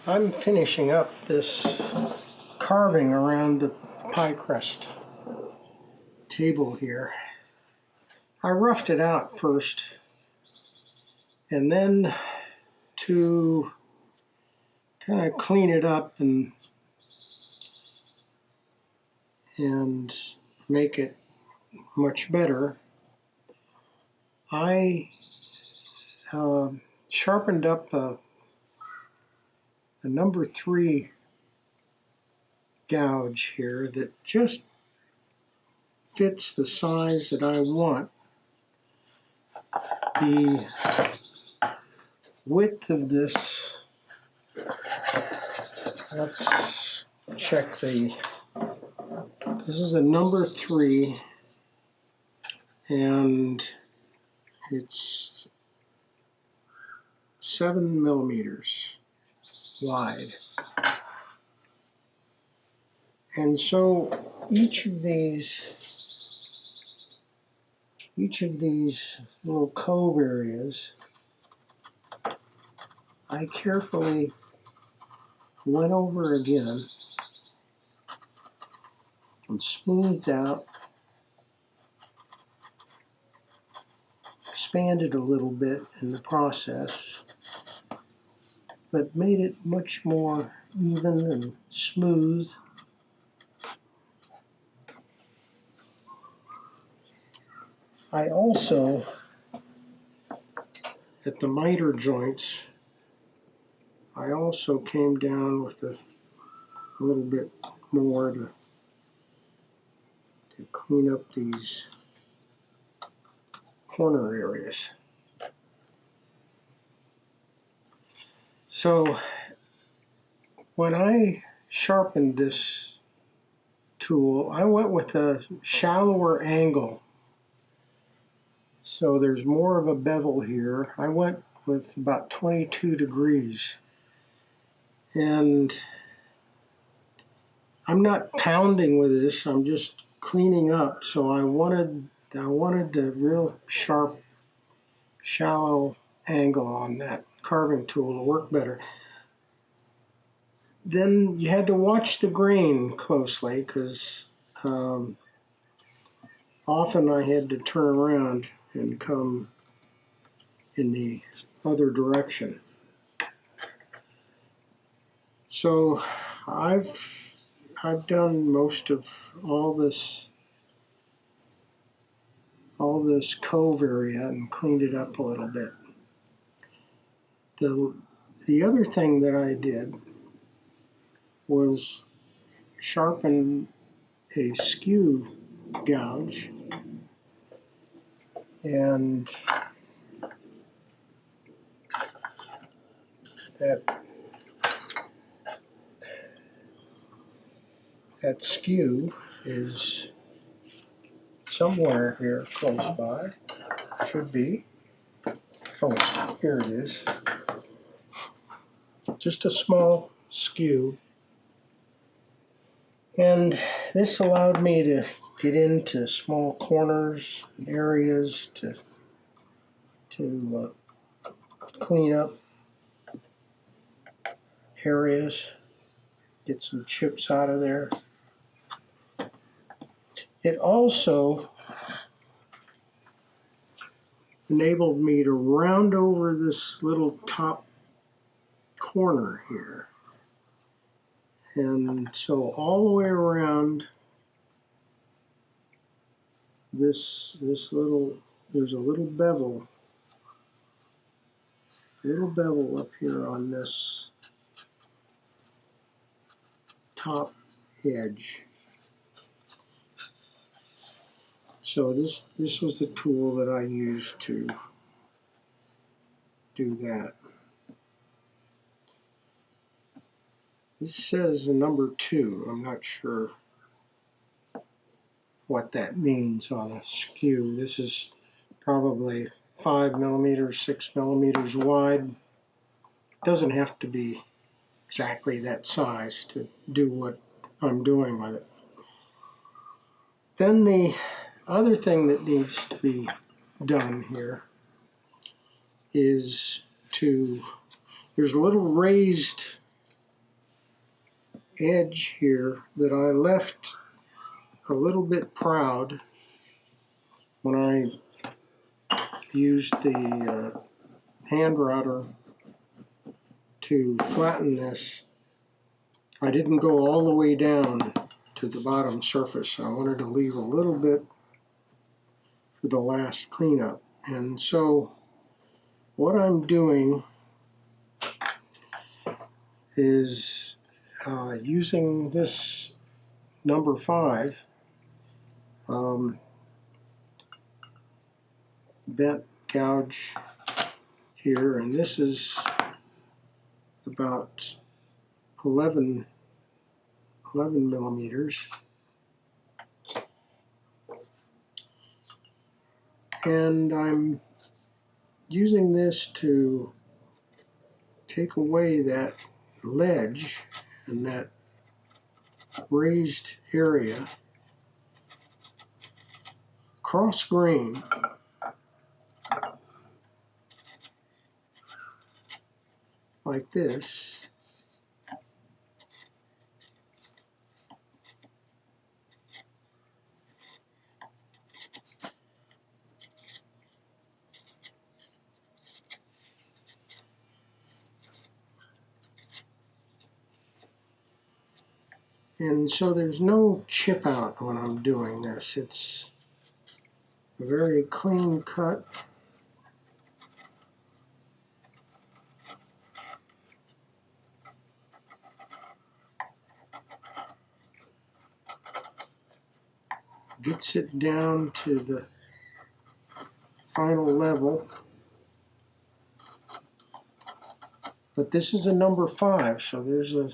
I'm finishing up this carving around the pie crust table here. I roughed it out first, and then to kind of clean it up and make it much better, I sharpened up a number 3 gouge here that just fits the size that I want. The width of this, let's check this is a number 3 and it's 7 millimeters wide. And so each of these little cove areas, I carefully went over again and smoothed out, expanded a little bit in the process, but made it much more even and smooth. I also, at the miter joints, I also came down with a little bit more to clean up these corner areas. So when I sharpened this tool, I went with a shallower angle. So there's more of a bevel here. I went with about 22 degrees. And I'm not pounding with this, I'm just cleaning up. So I wanted a real sharp, shallow angle on that carving tool to work better. Then you had to watch the grain closely, because often I had to turn around and come in the other direction. So I've done most of all this cove area and cleaned it up a little bit. The other thing that I did was sharpen a skew gouge, and that skew is somewhere here close by. Should be. Oh, here it is. Just a small skew. And this allowed me to get into small corners and areas to clean up areas, get some chips out of there. It also enabled me to round over this little top corner here. And so all the way around this little, there's a little bevel up here on this top edge. So this was the tool that I used to do that. This says a number 2. I'm not sure what that means on a skew. This is probably 5 millimeters, 6 millimeters wide. Doesn't have to be exactly that size to do what I'm doing with it. Then the other thing that needs to be done here is there's a little raised edge here that I left a little bit proud when I used the hand router to flatten this. I didn't go all the way down to the bottom surface. I wanted to leave a little bit for the last cleanup. And so what I'm doing is using this number 5 bent gouge here, and this is about 11 millimeters. And I'm using this to take away that ledge and that raised area, cross grain, like this. And so there's no chip out when I'm doing this. It's a very clean cut. Gets it down to the final level. But this is a number 5, so there's a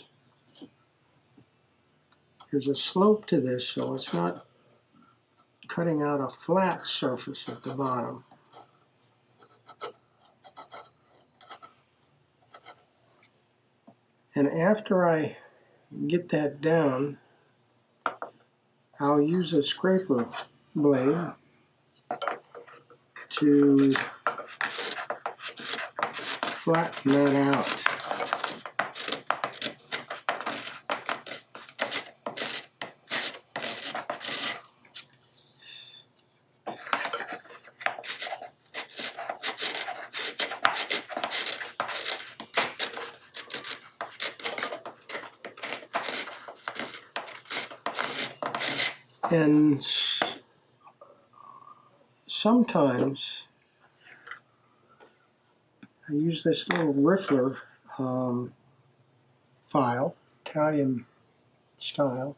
slope to this, so it's not cutting out a flat surface at the bottom. And after I get that down, I'll use a scraper blade to flatten that out. And sometimes I use this little riffler file, Italian style,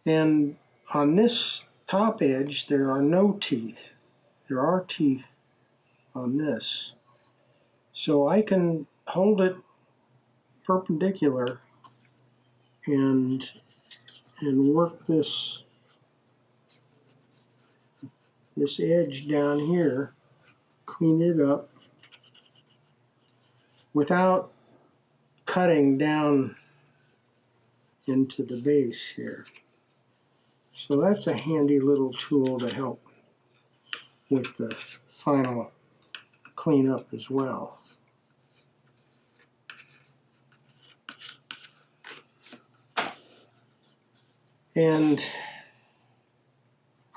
and on this top edge there are no teeth. There are teeth on this, so I can hold it perpendicular and work this edge down here, clean it up without cutting down into the base here. So that's a handy little tool to help with the final cleanup as well. And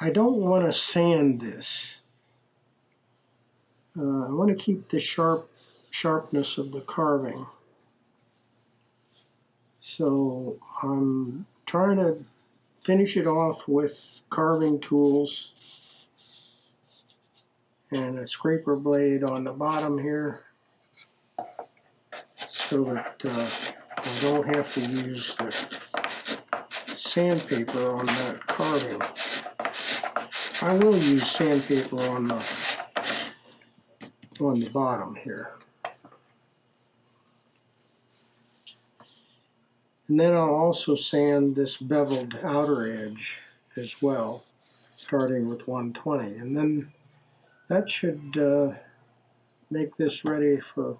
I don't want to sand this. I want to keep the sharpness of the carving. So I'm trying to finish it off with carving tools and a scraper blade on the bottom here, so that I don't have to use the sandpaper on that carving. I will use sandpaper on the bottom here. And then I'll also sand this beveled outer edge as well, starting with 120. And then that should make this ready for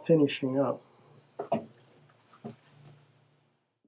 finishing up.